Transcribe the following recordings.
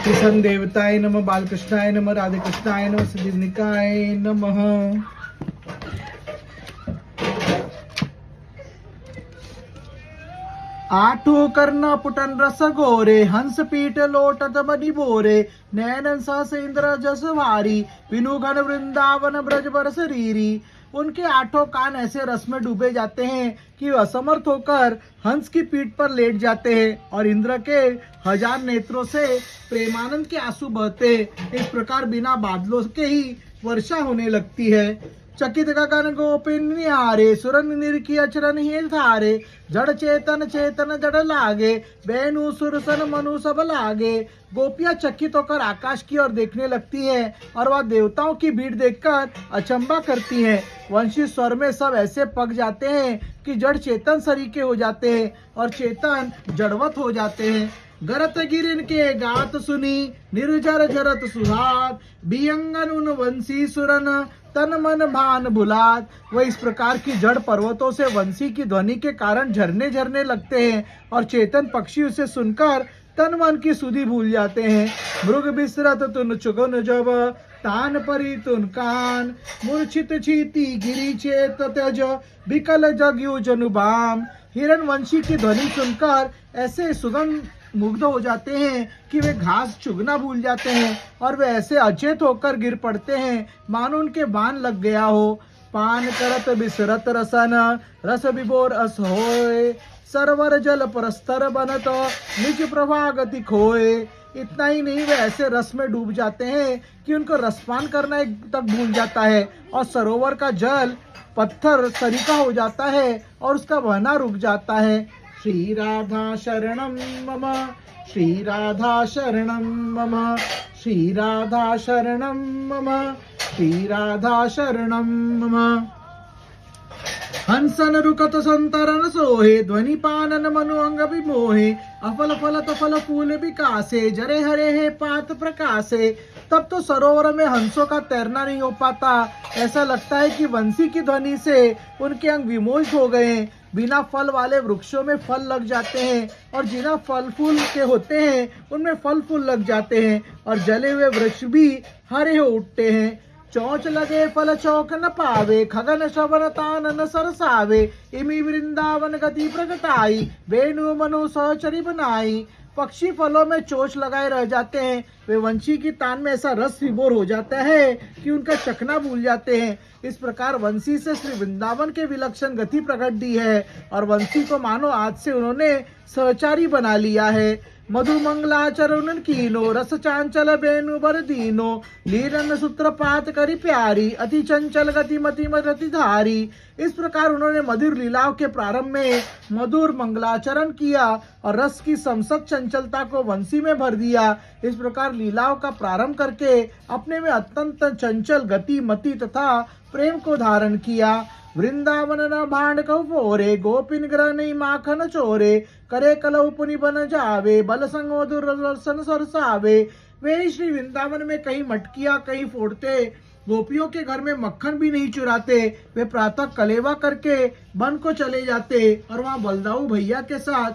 कृष्ण देवताय नमः, बालकृष्णाय नमः, राधे कृष्णाय नमः, सिद्धिनिकाय नमः। आठो कर्ण पुटन रस गोरे, हंस पीठ लोटत बनी बोरे, नैनन सहस इंद्र जस भारी, विनु घन वृंदावन ब्रज बरस रीरी। उनके आठों कान ऐसे रस में डूबे जाते हैं कि वे असमर्थ होकर हंस की पीठ पर लेट जाते हैं और इंद्र के 1000 नेत्रों से प्रेमानंद के आंसू बहते। इस प्रकार बिना बादलों के ही वर्षा होने लगती है। चकित गगन गोपिन निहारे, सुरन निरखी अचरन हिल थारे, जड़ चेतन चेतन जड़ लागे, बेनु सुरसन मनु सब लागे। गोपियां चकित होकर आकाश की ओर देखने लगती हैं और वह देवताओं की भीड़ देखकर अचंबा करती हैं। वंशी स्वर में सब ऐसे पक जाते हैं कि जड़ चेतन सरीके हो जाते हैं और चेतन जड़वत हो जाते हैं। गरत गिरिन के गात सुनी, निर्जर जरत सुहात, बियंगन उन वंशी सुरन, तन मन भान भुलात। वह इस प्रकार की जड़ पर्वतों से वंशी की ध्वनि के कारण झरने झरने लगते हैं और चेतन पक्षी उसे सुनकर तन मन की सुधि भूल जाते हैं। मृग बिसरत तुन चुगन जब, तान परी तुन कान, मूर्छित छीती गिरी चेत त्यज, बिकल जग्यु जनुबाम। हिरण वंशी की ध्वनि सुनकर ऐसे सुगंध मुग्ध हो जाते हैं कि वे घास चुगना भूल जाते हैं और वे ऐसे अचेत होकर गिर पड़ते हैं मानो उनके बाण लग गया हो। पान करत बिसरत रसन, रस विभोर अस होए, सरवर जल परस्तर बनत, निज प्रभा गति खोए। इतना ही नहीं, वे ऐसे रस में डूब जाते हैं कि उनको रसपान करना तक भूल जाता है और सरोवर का जल पत्थर सरीका हो जाता है और उसका बहना रुक जाता है। श्री राधा शरणं मम, श्री राधा शरणं मम, श्री राधा शरणं मम, श्री राधा शरणं मम। हंसन रुकत संतरन सोहे, ध्वनि पानन मनु अंग विमोहे, अफल फलत फल फूल विकासे, जरे हरे हे पात प्रकाशे। तब तो सरोवर में हंसों का तैरना नहीं हो पाता। ऐसा लगता है कि वंशी की ध्वनि से उनके अंग विमोहित हो गए। बिना फल वाले वृक्षों में फल लग जाते हैं और जिना फल फूल के होते हैं उनमें फल फूल लग जाते हैं और जले हुए वृक्ष भी हरे हो उठते हैं। चौंच लगे फल चौक न पावे, खगन श्रवण तान न सरसावे, इमी वृंदावन गति प्रगटाई, बेनु मनु सहचरी बनाई। पक्षी फलों में चोंच लगाए रह जाते हैं। वे वंशी की तान में ऐसा रस विभोर हो जाता है कि उनका चखना भूल जाते हैं। इस प्रकार वंशी से श्री वृंदावन के विलक्षण गति प्रकट दी है और वंशी को मानो आज से उन्होंने सहचारी बना लिया है। मधु मंगलाचरण कीनो, रस चांचल बेनु बर दीनो, लीरन सूत्रपात करी प्यारी, अति चंचल गति मति मति धारी। इस प्रकार उन्होंने मधुर लीलाओं के प्रारंभ में मधुर मंगलाचरण किया और रस की समसत चंचलता को वंशी में भर दिया। इस प्रकार लीलाओं का प्रारंभ करके अपने में अत्यंत चंचल गति मति तथा प्रेम को धारण किया। वृंदावन न भांड कहु फोरे, गोपिन ग्रह नहीं माखन चोरे, करे कलहु पुनि बन जावे, बल संग मधुर रसन सरसावे। वे श्री वृंदावन में कहीं मटकिया कहीं फोड़ते, गोपियों के घर में मक्खन भी नहीं चुराते। वे प्रातः कलेवा करके वन को चले जाते और वहां बलदाऊ भैया के साथ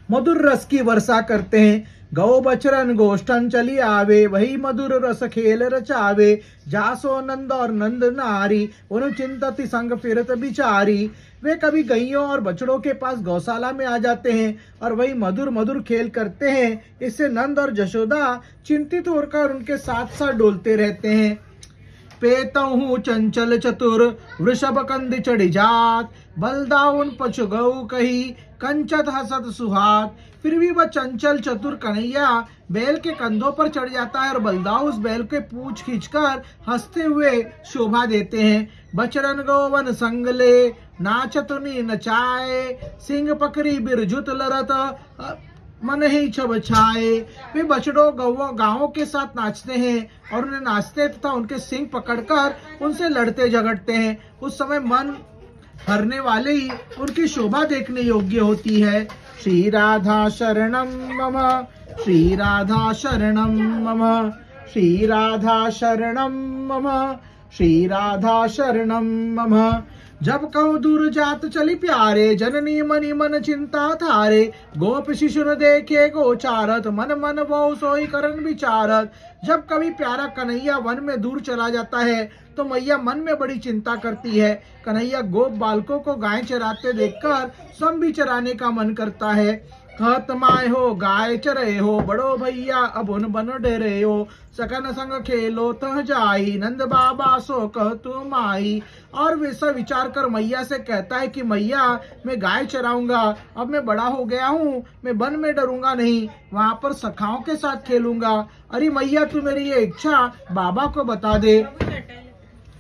मधुर रस की वर्षा करते हैं। गौ बचरन गोष्ठन चली आवे, वही मधुर रस खेल रचावे, जासो नंद और नंद नारी, उन चिंतति संग फिरत बिचारी। वे कभी गैयों और बछड़ों के पास गौशाला में आ जाते हैं और वही मधुर मधुर खेल करते हैं। इससे नंद और जशोदा चिंतित होकर उनके साथ साथ डोलते रहते हैं। पेतहु चंचल चतुर, वृषभ कंद चढ़ी जात, बलदाउन पछु गऊ कही, कंचत हसत सुहात। फिर भी वह चंचल चतुर कन्हैया बैल के कंधों पर चढ़ जाता है और बलदाऊ उस बैल के पूंछ खींचकर हंसते हुए शोभा देते हैं। बचरन गोवन संग ले, नाचतुनी नचाए, सिंह पकड़ी बिरजुत लरत, मन ही छब छाए। वे बछड़ों गांवों के साथ नाचते हैं और उन्हें नाचते तथा उनके सिंग पकड़कर उनसे लड़ते झगड़ते हैं। उस समय मन हरने वाले ही उनकी शोभा देखने योग्य होती है। श्री राधा शरणं मम, श्री राधा शरणं मम, श्री राधा शरणं मम, श्री राधा शरणं मम। जब कहूँ दूर जात चली प्यारे, जननी मनि मन चिंता थारे। गोप शिशु न देखे गोचारत, मन मन बहु सोई करन विचारत। जब कभी प्यारा कन्हैया वन में दूर चला जाता है तो मैया मन में बड़ी चिंता करती है। कन्हैया गोप बालकों को गाय चराते देखकर स्वयं भी चराने का मन करता है। कहत माय हो गाय चरे हो, बड़ो भैया अब उन बन डेरे हो। सकन संग खेलो तह जाई, नंद बाबा सो कह तू माई। और वैसा विचार कर मैया से कहता है कि मैया मैं गाय चराऊंगा, अब मैं बड़ा हो गया हूँ, मैं वन में डरूंगा नहीं, वहां पर सखाओं के साथ खेलूंगा। अरे मैया तू मेरी ये इच्छा बाबा को बता दे।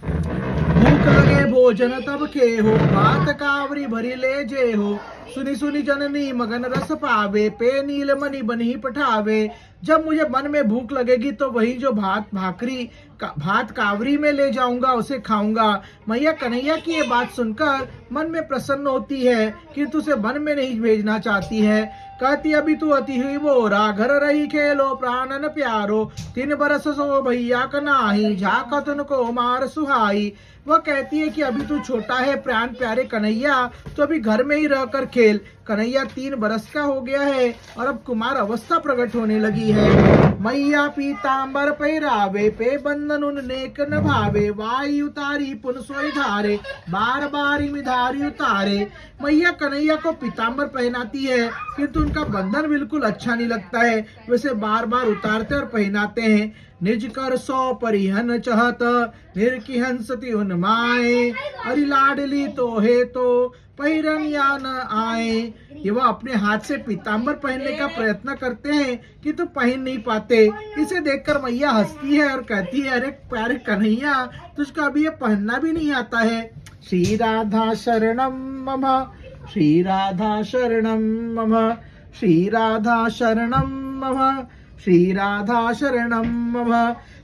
भूख लगे भोजन तब के हो, भात कावरी भरी ले जे हो। सुनी सुनी जननी मगन रस पावे, पे नील मणि बनी पठावे। जब मुझे मन में भूख लगेगी तो वही जो भात कावरी में ले जाऊंगा उसे खाऊंगा। मैया कन्हैया की ये बात सुनकर मन में प्रसन्न होती है किंतु उसे वन में नहीं भेजना चाहती है। कहती अभी तू अति हुई बोरा, घर रही खेलो प्राणन प्यारो। 3 बरस सो भैया कनाही, झाकत उनको मार सुहाई। वह कहती है कि अभी तू छोटा है प्राण प्यारे कन्हैया, तो अभी घर में ही रहकर खेल। कन्हैया 3 बरस का हो गया है और अब कुमार अवस्था प्रकट होने लगी है। मैया पीतांबर पैरावे, पे बंधन उन नेक न भावे। वाई उतारी पुन सोई धारे, बार बार मिधारी उतारे। मैया कन्हैया को पीतांबर पहनाती है किंतु उनका बंधन बिल्कुल अच्छा नहीं लगता है, वैसे बार बार उतारते और पहनाते हैं। निज कर सौ परिहन चहत, निरकी हंसती उन माए। अरि लाडली तो है तो पहिरन या न आए। ये वह अपने हाथ से पीतांबर पहनने का प्रयत्न करते हैं कि तो पहन नहीं पाते। इसे देखकर मैया हंसती है और कहती है अरे प्यारे कन्हैया तुझको अभी ये पहनना भी नहीं आता है। श्री राधा शरणम मम, श्री राधा शरणम मम, श्री राधा शरणम मम, श्री राधा शरणम मम।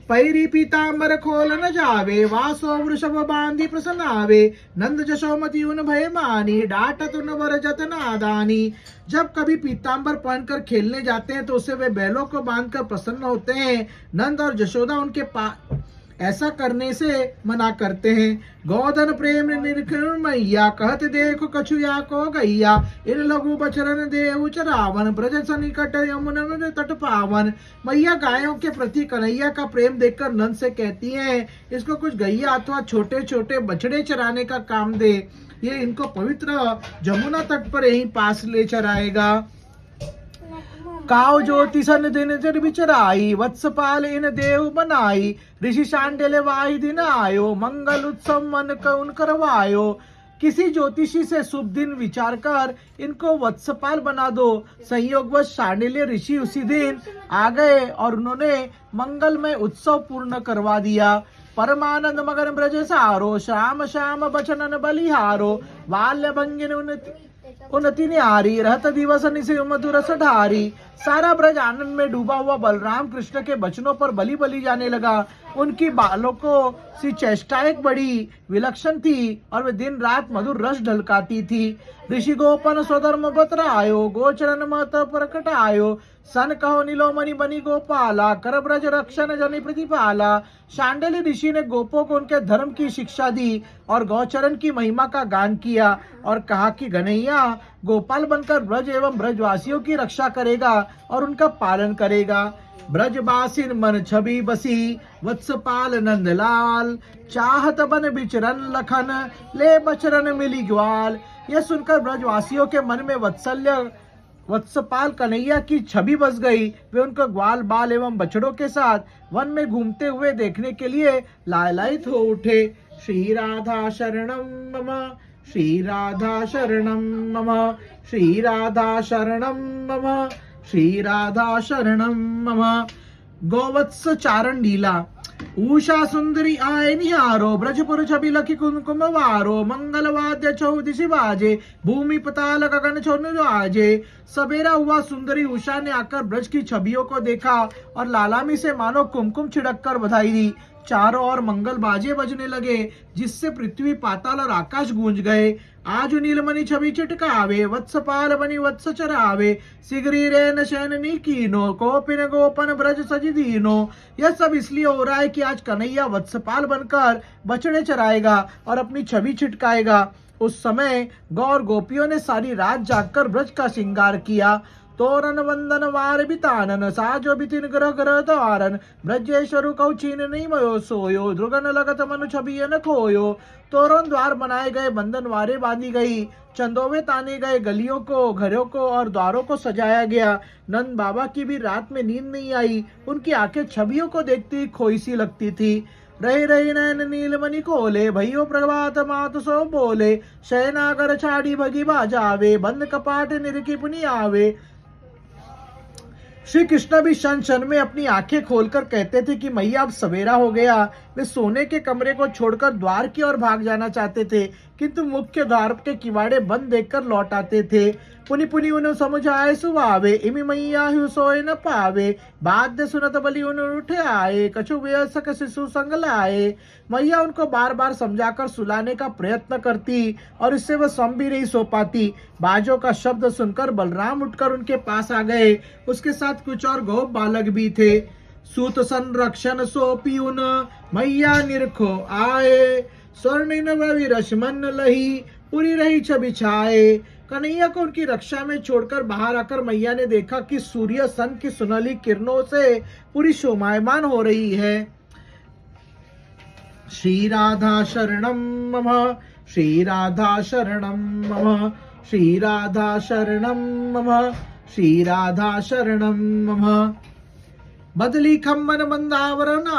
पैरी पीतांबर खोल न जावे, वासो वृषभ बांधी प्रसन्नावे। नंद जशोमती उन भय मानी, डांटत उन वर जत नादानी। जब कभी पीतांबर पहनकर खेलने जाते हैं तो उसे वे बैलों को बांधकर प्रसन्न होते हैं। नंद और जशोदा उनके ऐसा करने से मना करते हैं। गोधन प्रेम निरखण मैया, कहत देखो कछुया को गैया। इन लघु बचरन देव चरावन, ब्रज सनिकट यमुना तट पावन। मैया गायों के प्रति कन्हैया का प्रेम देखकर नंद से कहती हैं इसको कुछ गैया अथवा छोटे छोटे बछड़े चराने का काम दे, ये इनको पवित्र जमुना तट पर यहीं पास ले चराएगा। काव ज्योति सन दिन जर बिचराई, वत्सपाल इन देव बनाई। ऋषि शांडिल्य वाहि दिन आयो, मंगल उत्सव मन कउन करवायो। किसी ज्योतिषी से शुभ दिन विचार कर इनको वत्सपाल बना दो। संयोगवश शांडिल्य ऋषि उसी दिन आ गए और उन्होंने मंगलमय उत्सव पूर्ण करवा दिया। परमानंद मगन ब्रज सारो, श्याम श्याम बचनन बलिहारो। बाल्य भंगिन उन्नति न्यारी, रहत दिवस निशि मधुर सठारी। सारा ब्रज आनंद में डूबा हुआ बलराम कृष्ण के बचनों पर बलि बलि जाने लगा। उनकी बालों को सी चेष्टाएं बड़ी विलक्षण थी और वे दिन रात मधुर रस ढलकाती थी। ऋषि गोपन स्वधर्म बतरायो, गोचरन मत प्रकट आयो। सन कहो नीलोमणि बनी गोपाला, कर ब्रज रक्षण जनि प्रतिपाला। शांडिल्य ऋषि ने गोपों को उनके धर्म की शिक्षा दी और गौचरण की महिमा का गान किया और कहा कि कन्हैया गोपाल बनकर ब्रज एवं ब्रजवासियों की रक्षा करेगा और उनका पालन करेगा। ब्रजवासिन मन छवि बसी, वत्सपाल नंदलाल। चाहत बन बिचरन लखन, ले बचरन मिली ग्वाल। यह सुनकर ब्रजवासियों के मन में वत्सपाल कन्हैया की छवि बस गई। वे उनको ग्वाल बाल एवं बछड़ों के साथ वन में घूमते हुए देखने के लिए लालायित हो उठे। श्री राधा शरणम मम, श्री राधा शरणम मम, श्री राधा शरणम मम, श्री राधा शरणम मम। गोवत्स चारण लीला। उषा सुंदरी आए निहारो, ब्रजपुर छवि लखी कुमकुम वारो। मंगल वाद्य चौदिशि बाजे, भूमि पताल गगन छोन आजे। सवेरा हुआ, सुंदरी उषा ने आकर ब्रज की छवियों को देखा और लालामी से मानो कुमकुम छिड़क कर बधाई दी। चारों ओर मंगल बाजे बजने लगे, जिससे पृथ्वी पाताल और आकाश गूंज गए। आज नीलमणि छवि चिटकावे, वत्सपाल बनी वत्स चरावे, सिगरी रेन शैननी कीनो, कोपिन गोपन ब्रज सज दीनो। यह सब इसलिए हो रहा है कि आज कन्हैया वत्सपाल बनकर बछड़े चराएगा और अपनी छवि छिटकाएगा। उस समय गौर गोपियों ने सारी रात जागकर ब्रज का श्रृंगार किया। तोरण वंदन वार बितानन, साजो बितिन ग्रह ग्रह द्वारन, ब्रजेश्वरु कौचीन नहीं मयो सोयो, ध्रुगन लगत मनु छवि न खोयो। तोरण द्वार बनाए गए, बंधन वारे बांधी गई, चंदोवे ताने गए, गलियों को, घरों को और द्वारों को सजाया गया। नंद बाबा की भी रात में नींद नहीं आई। उनकी आंखें छवियों को देखती हुई खोई सी लगती थी। रही रही नैन नीलमणि कोले, भैयो प्रभात मात सो बोले, शयनागर छाड़ी भगी बाजावे, बंद कपाट निरखी पुनि आवे। श्री कृष्ण भी क्षण क्षण में अपनी आंखें खोलकर कहते थे कि मैया अब सवेरा हो गया। वे सोने के कमरे को छोड़कर द्वार की ओर भाग जाना चाहते थे, किंतु मुख्य द्वार के किवाड़े बंद देखकर लौट आते थे। पुनि पुनि उन समुझाए सुवावे, इमि मैया हु सोए न पावे, बाध्य सुनत बलि उन उठे आए, कछु व्यसक शिशु संग लाए। मैया उनको बार बार समझाकर सुलाने का प्रयत्न करती और इससे वह स्वयं भी नहीं सो पाती। बाजों का शब्द सुनकर बलराम उठकर उनके पास आ गए। उसके साथ कुछ और गोप बालक भी थे। सूत संरक्षण सोपी उन मैया निरखो आए, स्वर्णिन रश्मन लही, पूरी रही छवि छाए। कन्हैया को उनकी रक्षा में छोड़कर बाहर आकर मैया ने देखा कि सूर्य सन की सुनहली किरणों से पूरी शोभायमान हो रही है। श्री राधा शरणम मम, श्री राधा शरणम मम, श्री राधा शरणम मम, श्री राधा शरणम मम। बदली खम्बन बंदावरण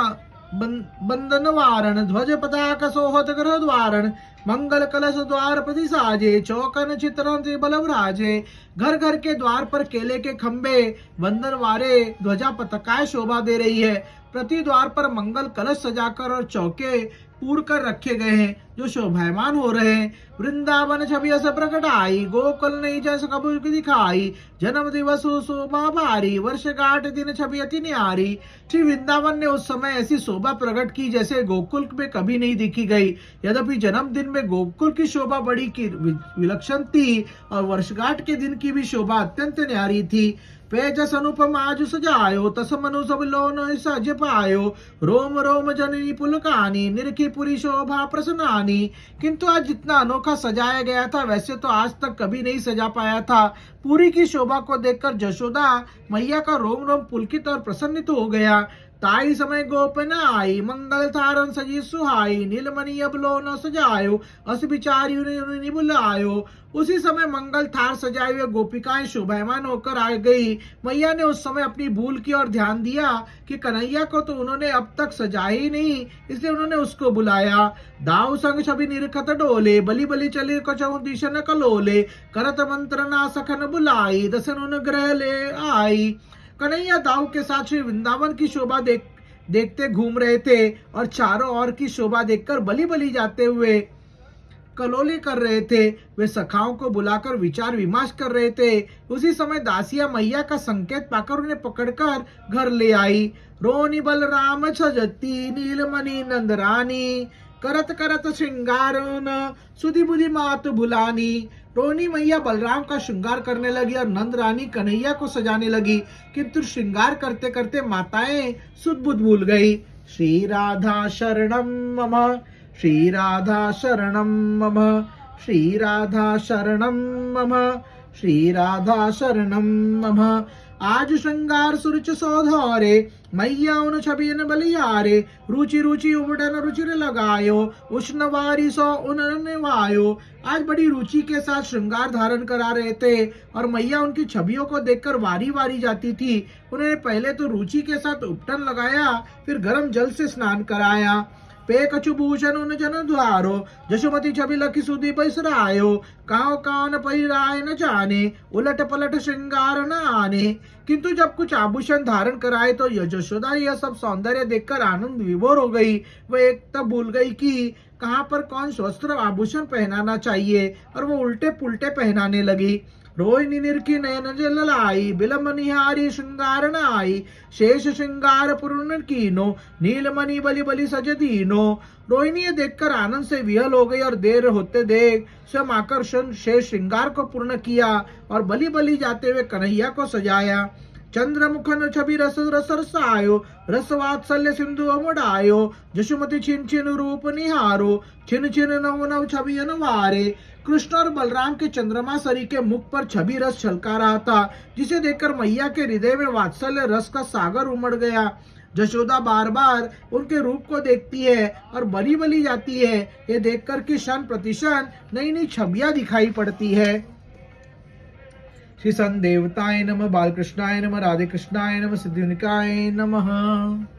बंदन वारण, ध्वज पताक सोहत ग्रह द्वारण, मंगल कलश द्वार प्रति साजे, चौकन चित्रण बलवराजे। घर घर के द्वार पर केले के खंबे, बंधन वारे, ध्वजा पताकाएं शोभा दे रही है। प्रति द्वार पर मंगल कलश सजाकर और चौके पूर कर रखे गए हैं, जो शोभायमान हो रहे हैं। वृंदावन छवि अस प्रकट आई, गोकुल नहीं जस कबूल दिखाई, जन्म दिवस शोभा भारी, वर्षगांठ दिन छवि अति न्यारी। श्री वृंदावन ने उस समय ऐसी शोभा प्रकट की जैसे गोकुल में कभी नहीं दिखी गई। यद्यपि जन्मदिन में गोकुल की शोभा बड़ी की विलक्षण थी और वर्षगांठ के दिन की भी शोभा अत्यंत न्यारी थी। पेजस अनुपम आज सजायो, तस मनु सब लोन सज पायो, रोम रोम जननी पुलकानी, निरखी पुरी शोभा प्रसन्नानी। किंतु आज जितना अनोखा सजाया गया था वैसे तो आज तक कभी नहीं सजा पाया था। पूरी की शोभा को देखकर जशोदा मैया का रोम रोम पुलकित और प्रसन्नित हो गया। ताई समय गोपन आई, मंगल थारन सजी सुहाई, नीलमणि अब लो न सजायो, अस बिचारी बुलायो। उसी समय मंगल थार सजाए हुए गोपिकाएं शोभायमान होकर आ गई। मैया ने उस समय अपनी भूल की ओर ध्यान दिया कि कन्हैया को तो उन्होंने अब तक सजाया ही नहीं, इसलिए उन्होंने उसको बुलाया। दाऊ संग छवि निरखत डोले, बलि बलि चले कछऊ दिशन कलोले, करत मंत्र ना सखन बुलाई, दसन अनुग्रह ले आई। कन्हैया दाऊ के साथ श्री वृंदावन की शोभा देखते घूम रहे थे और चारों ओर की शोभा देखकर बलि बलि जाते हुए कलोले कर रहे थे। वे सखाओं को बुलाकर विचार विमर्श कर रहे थे। उसी समय दासिया मैया का संकेत पाकर उन्हें पकड़कर घर ले आई। रोनी बलराम सजती, नीलमणि नंदरानी, करत करत श्रृंगार सुधि बुधि मात भुलानी। रोनी मैया बलराम का श्रृंगार करने लगी और नंद रानी कन्हैया को सजाने लगी, किंतु श्रृंगार करते करते माताएं सुध बुध भूल गई। श्री राधा शरणम मम, श्री राधा शरणम मम, श्री राधा शरणम मम, श्री राधा शरणम मम। आज श्रृंगार सुरुच सौधौरे, मैया उन छबियन बलियारे, रुचि रुचि उमड़न रुचिर लगायो, उष्ण वारी सो उन निवायो। आज बड़ी रुचि के साथ श्रृंगार धारण करा रहे थे और मैया उनकी छवियों को देखकर वारी वारी जाती थी। उन्होंने पहले तो रुचि के साथ उपटन लगाया, फिर गर्म जल से स्नान कराया। पे कछु भूषण उन जन द्वारो, जशुमती छवि लखी सुधी बैसरायो, काव कान परिराय न जाने, उलट पलट श्रृंगार न आने। किंतु जब कुछ आभूषण धारण कराए तो यशोदा यह सब सौंदर्य देखकर आनंद विभोर हो गई। वह एक तब भूल गई कि कहाँ पर कौन वस्त्र आभूषण पहनाना चाहिए और वो उल्टे पुल्टे पहनाने लगी। रोहिणी निरखी नयन जल लाई, बिलम निहारी श्रृंगार नाई, शेष श्रृंगार पूर्ण कीनो, नीलमणि बलि बलि सज दीनो। रोहिणी ये देखकर आनंद से विहल हो गई और देर होते देख स्वयं आकर्षण शेष श्रृंगार को पूर्ण किया और बलि बलि जाते हुए कन्हैया को सजाया। चंद्रमुखन छवि रस रस रसायो, रस वात्सल्य सिंधु अमुडायो, जशुमति छिन छिन रूप निहारो, छिन छिन नव नव छवि अनवारे। कृष्ण और बलराम के चंद्रमा सरी के मुख पर छवि रस छलका रहा था, जिसे देखकर मैया के हृदय में वात्सल्य रस का सागर उमड़ गया। जशोदा बार बार उनके रूप को देखती है और बली बली जाती है, ये देखकर कि क्षण प्रतिक्षण नई नई छवियां दिखाई पड़ती है। श्री सन देवताय नमः, बालकृष्णाय नमः, राधे कृष्णाय नमः, सिद्धिविनायकाय नमः।